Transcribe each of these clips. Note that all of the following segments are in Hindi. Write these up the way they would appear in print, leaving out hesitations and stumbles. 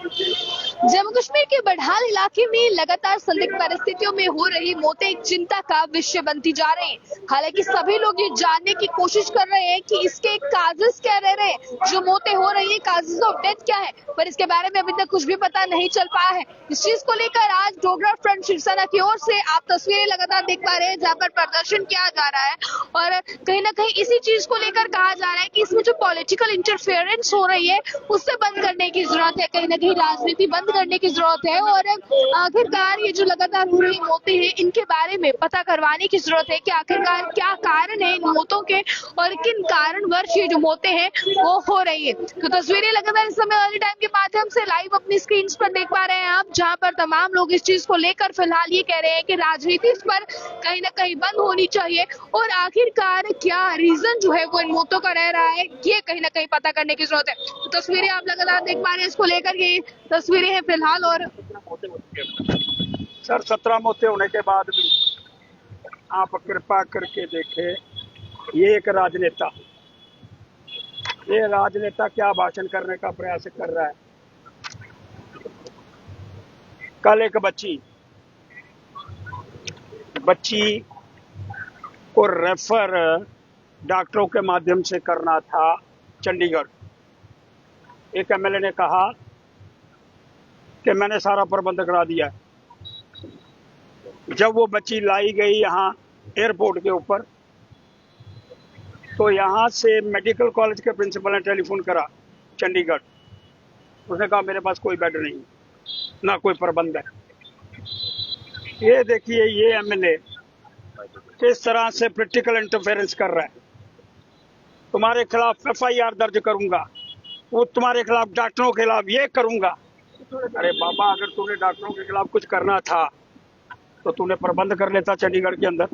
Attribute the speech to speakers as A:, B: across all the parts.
A: जम्मू कश्मीर के बड़हाल इलाके में लगातार संदिग्ध परिस्थितियों में हो रही मौतें एक चिंता का विषय बनती जा रही है। हालांकि सभी लोग ये जानने की कोशिश कर रहे हैं कि इसके काजेस क्या रह रहे हैं, जो मौतें हो रही है काजेस ऑफ डेथ क्या है, पर इसके बारे में अभी तक कुछ भी पता नहीं चल पाया है। इस चीज को लेकर आज डोगरा फ्रंट शिवसेना की ओर से आप तस्वीरें लगातार देख पा रहे हैं, जहाँ पर प्रदर्शन किया जा रहा है और कहीं ना कहीं इसी चीज को लेकर कहा जा रहा है कि इसमें जो पॉलिटिकल इंटरफेरेंस हो रही है उससे बंद करने की जरूरत है, कहीं ना कहीं राजनीति बंद करने की जरूरत है और आखिरकार ये जो लगातार हो रही मौतें हैं इनके बारे में पता करवाने की जरूरत है कि आखिरकार क्या कारण है इन मौतों के और किन कारणवश ये जो मौतें हैं वो हो रही है। तो तस्वीरें लगातार इस समय अर्ली टाइम के माध्यम से लाइव अपनी स्क्रीन पर देख पा रहे हैं आप, जहाँ पर तमाम लोग इस चीज को लेकर फिलहाल ये कह रहे हैं कि राजनीति इस पर कहीं ना कहीं बंद होनी चाहिए और आखिरकार क्या रीजन जो है वो इन मौतों का रह रहा है ये कहीं ना कहीं पता करने की जरूरत है। तो तस्वीरें आप लगातार देख पा रहे हैं, इसको लेकर ये तस्वीरें हैं फिलहाल। और
B: सर 17 मौतें होने के बाद भी आप कृपा करके देखें, ये एक राजनेता क्या भाषण करने का प्रयास कर रहा है। कल एक बच्ची को रेफर डॉक्टरों के माध्यम से करना था चंडीगढ़। एक एमएलए ने कहा कि मैंने सारा प्रबंध करा दिया। जब वो बच्ची लाई गई यहाँ एयरपोर्ट के ऊपर, तो यहाँ से मेडिकल कॉलेज के प्रिंसिपल ने टेलीफोन करा चंडीगढ़। उसने कहा मेरे पास कोई बेड नहीं, ना कोई प्रबंध है। ये देखिए, ये एमएलए किस तरह से पॉलिटिकल इंटरफेरेंस कर रहा है। तुम्हारे खिलाफ एफआईआर दर्ज करूंगा, वो तुम्हारे खिलाफ डॉक्टरों के खिलाफ ये करूंगा। अरे बाबा, अगर तूने डॉक्टरों के खिलाफ कुछ करना था तो तूने प्रबंध कर लेता चंडीगढ़ के अंदर।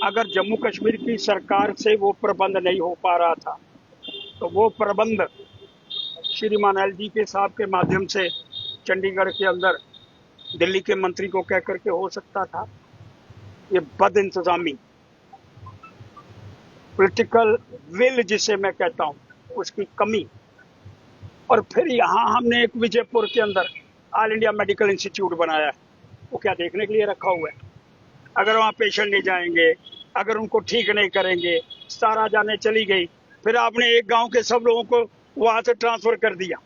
B: अगर जम्मू कश्मीर की सरकार से वो प्रबंध नहीं हो पा रहा था तो वो प्रबंध श्रीमान एलजी के साहब के माध्यम से चंडीगढ़ के अंदर दिल्ली के मंत्री को कह करके हो सकता था। ये बद इंतजामी, पॉलिटिकल विल जिसे मैं कहता हूँ, उसकी कमी। और फिर यहाँ हमने एक विजयपुर के अंदर ऑल इंडिया मेडिकल इंस्टीट्यूट बनाया है। वो क्या देखने के लिए रखा हुआ है? अगर वहाँ पेशेंट नहीं जाएंगे, अगर उनको ठीक नहीं करेंगे, सारा जाने चली गई, फिर आपने एक गांव के सब लोगों को वहां से ट्रांसफर कर दिया।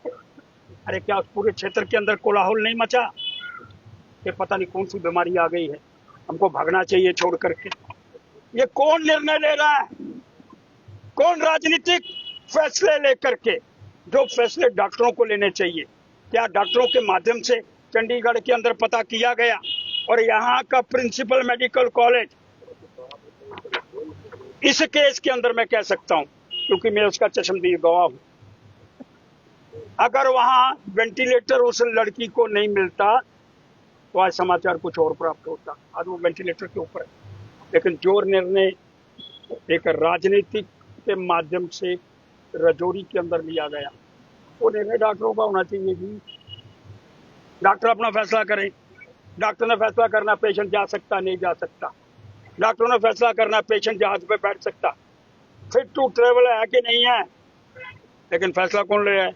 B: अरे क्या उस पूरे क्षेत्र के अंदर कोलाहल नहीं मचा? ये पता नहीं कौन सी बीमारी आ गई है, हमको भागना चाहिए छोड़ करके। ये कौन निर्णय ले रहा है? कौन राजनीतिक फैसले लेकर के? जो फैसले डॉक्टरों को लेने चाहिए, क्या डॉक्टरों के माध्यम से चंडीगढ़ के अंदर पता किया गया? और यहाँ का प्रिंसिपल मेडिकल कॉलेज, इस केस के अंदर मैं कह सकता हूँ, क्योंकि मैं उसका चश्मदीद गवाह हूँ, अगर वहां वेंटिलेटर उस लड़की को नहीं मिलता तो आज समाचार कुछ और प्राप्त होता। आज वो वेंटिलेटर के ऊपर है। लेकिन जो निर्णय एक राजनीतिक के माध्यम से रजौरी के अंदर लिया गया, वो निर्णय डॉक्टरों का होना चाहिए जी। डॉक्टर अपना फैसला करें। डॉक्टर ने फैसला करना पेशेंट जा सकता नहीं जा सकता, डॉक्टरों ने फैसला करना पेशेंट जहाज पे बैठ सकता, फिट टू ट्रेवल है कि नहीं है। लेकिन फैसला कौन ले रहा है?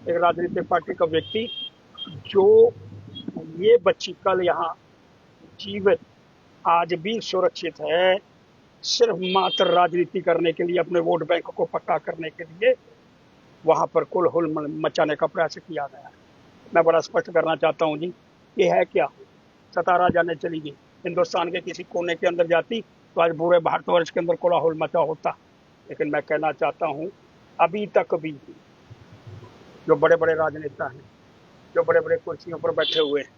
B: एक राजनीतिक पार्टी का व्यक्ति। जो ये बच्ची कल यहाँ जीवित आज भी सुरक्षित है, सिर्फ मात्र राजनीति करने के लिए, अपने वोट बैंक को पक्का करने के लिए वहां पर कोलाहल मचाने का प्रयास किया गया। मैं बड़ा स्पष्ट करना चाहता हूं जी, ये है क्या? 17 जाने चली गई, हिंदुस्तान के किसी कोने के अंदर जाती तो आज पूरे भारतवर्ष के अंदर कोलाहल मचा होता। लेकिन मैं कहना चाहता हूं, अभी तक भी जो बड़े बड़े राजनेता हैं, जो बड़े बड़े कुर्सियों पर बैठे हुए हैं,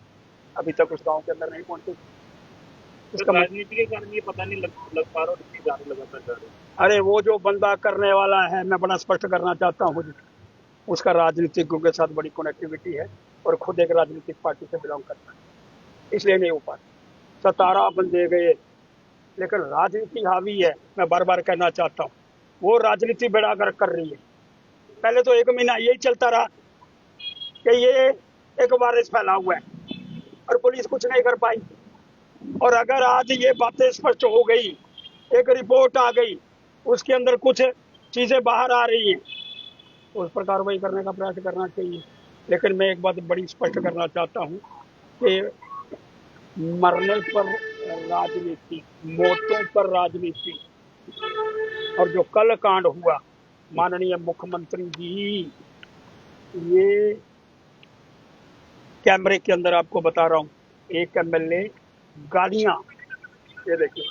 B: अभी तक उस गांव के अंदर नहीं पहुंचे।
C: इसका राजनीति के कारण ये पता नहीं लग पा रहा, इतनी जाने लगातार जा रही है।
B: अरे वो जो बंदा करने वाला है, मैं बड़ा स्पष्ट करना चाहता हूँ, उसका राजनीतिकों के साथ बड़ी कनेक्टिविटी है और खुद एक राजनीतिक पार्टी से बिलोंग करता है, इसलिए नहीं हो पाता। 17 बंदे गए, लेकिन राजनीति हावी है। मैं बार बार कहना चाहता हूँ, वो राजनीति बेड़ा गर्क कर रही है। पहले तो 1 महीना यही चलता रहा कि ये एक वायरस फैला हुआ है और पुलिस कुछ नहीं कर पाई। और अगर आज ये बातें स्पष्ट हो गई, एक रिपोर्ट आ गई, उसके अंदर कुछ चीजें बाहर आ रही हैं, तो उस पर कार्रवाई करने का प्रयास करना चाहिए। लेकिन मैं एक बात बड़ी स्पष्ट करना चाहता हूँ कि मरने पर राजनीति, मौतों पर राजनीति, और जो कल कांड हुआ, माननीय मुख्यमंत्री जी, ये कैमरे के अंदर आपको बता रहा हूँ, एक एमएलए गालियां, ये देखिए,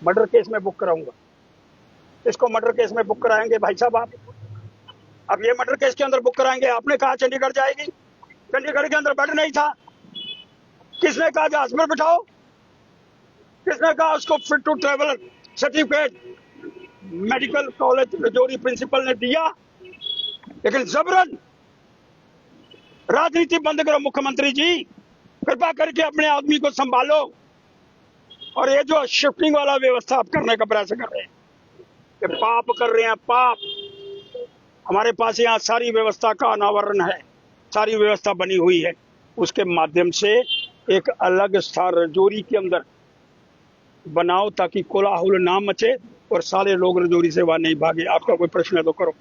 B: मर्डर केस में बुक कराऊंगा, इसको मर्डर केस में बुक कराएंगे भाई साहब आप। अब ये मर्डर केस के अंदर बुक कराएंगे। आपने कहा चंडीगढ़ जाएगी, चंडीगढ़ के अंदर बेड नहीं था, किसने कहा जहाज पर बिठाओ, किसने कहा उसको fit to travel certificate medical college Rajouri principal ने दिया। लेकिन जबरन राजनीति बंद करो मुख्यमंत्री जी, कृपा करके अपने आदमी को संभालो। और ये जो शिफ्टिंग वाला व्यवस्था आप करने का प्रयास कर रहे हैं, ये पाप कर रहे हैं, पाप। हमारे पास यहाँ सारी व्यवस्था का अनावरण है, सारी व्यवस्था बनी हुई है, उसके माध्यम से एक अलग स्थान रजौरी के अंदर बनाओ ताकि कोलाहल ना मचे और सारे लोग रजौरी से वहां नहीं भागे। आपका कोई प्रश्न है तो करो।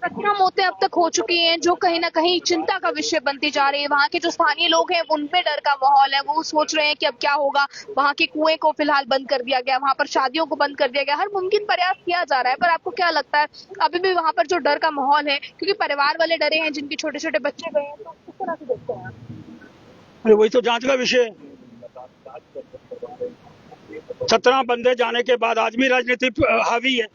A: 17 मौतें अब तक हो चुकी हैं, जो कहीं ना कहीं चिंता का विषय बनती जा रही है। वहाँ के जो स्थानीय लोग हैं उनपे डर का माहौल है, वो सोच रहे हैं कि अब क्या होगा। वहाँ के कुएं को फिलहाल बंद कर दिया गया, वहाँ पर शादियों को बंद कर दिया गया, हर मुमकिन प्रयास किया जा रहा है। पर आपको क्या लगता है अभी भी वहाँ पर जो डर का माहौल है, क्योंकि परिवार वाले डरे हैं, जिनके छोटे छोटे बच्चे गए हैं, तो किस तरह से देखते हैं?
B: अरे वही तो जांच का विषय है। 17 बंदे जाने के बाद आज भी राजनीति हावी है।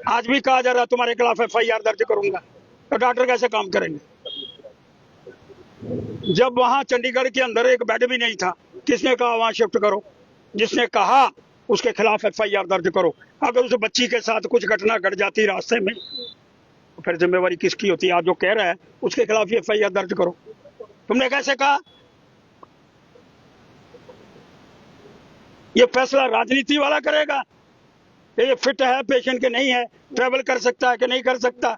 B: आज भी कहा जा रहा है तुम्हारे खिलाफ एफआईआर दर्ज करूंगा, तो डॉक्टर कैसे काम करेंगे? जब वहां चंडीगढ़ के अंदर एक बेड भी नहीं था, किसने कहा वहां शिफ्ट करो? जिसने कहा उसके खिलाफ एफआईआर दर्ज करो। अगर उस बच्ची के साथ कुछ घटना घट जाती रास्ते में, तो फिर जिम्मेवारी किसकी होती है? आज जो कह रहा है उसके खिलाफ एफआईआर दर्ज करो। तुमने कैसे कहा? ये फैसला राजनीति वाला करेगा कि ये फिट है पेशेंट के नहीं है, ट्रैवल कर सकता है कि नहीं कर सकता,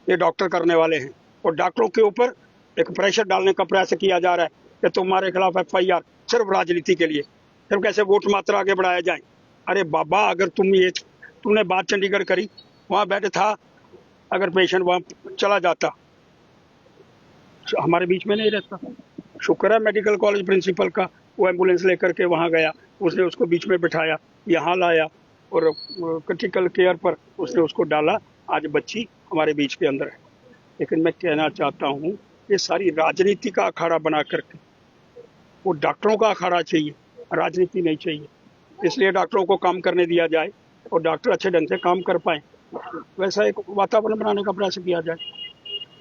B: ये डॉक्टर करने वाले हैं। और डॉक्टरों के ऊपर एक प्रेशर डालने का प्रयास किया जा रहा है कि तुम्हारे खिलाफ एफआईआर सिर्फ राजनीति के लिए, सिर्फ कैसे वोट मात्रा आगे बढ़ाया जाए। अरे बाबा, अगर तुमने बात चंडीगढ़ करी, वहां बेड था, अगर पेशेंट वहां चला जाता, हमारे बीच में नहीं रहता। शुक्र है मेडिकल कॉलेज प्रिंसिपल का, वो एम्बुलेंस लेकर के वहां गया, उसने उसको बीच में बिठाया, यहाँ लाया और क्रिटिकल केयर पर उसने उसको डाला। आज बच्ची हमारे बीच के अंदर है। लेकिन मैं कहना चाहता हूँ, ये सारी राजनीति का अखाड़ा बना करके, वो डॉक्टरों का अखाड़ा चाहिए, राजनीति नहीं चाहिए। इसलिए डॉक्टरों को काम करने दिया जाए और डॉक्टर अच्छे ढंग से काम कर पाए, वैसा एक वातावरण बनाने का प्रयास किया जाए।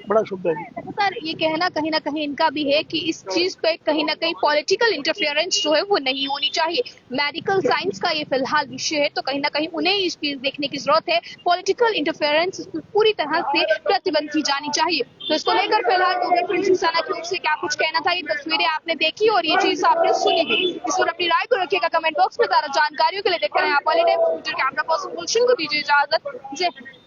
B: बड़ा शुभ है।
A: सर, ये कहना कहीं ना कहीं इनका भी है कि इस चीज पे कहीं ना कहीं पॉलिटिकल इंटरफेरेंस जो है वो नहीं होनी चाहिए। मेडिकल साइंस का ये फिलहाल विषय है, तो कहीं ना कहीं उन्हें इस चीज देखने की जरूरत है। पॉलिटिकल इंटरफेरेंस पूरी तरह से प्रतिबंध की जानी चाहिए। तो इसको लेकर फिलहाल डॉक्टर प्रिंस साना की ओर से क्या कुछ कहना था, ये तस्वीरें आपने देखी और ये चीज आपने सुनी भी। इस पर अपनी राय को रखिएगा कमेंट बॉक्स में। ज्यादा जानकारियों के लिए देखते हैं आप पॉलिटिक्स। कैमरा पर्सन गुलशन को दीजिए इजाजत। जय हिंद।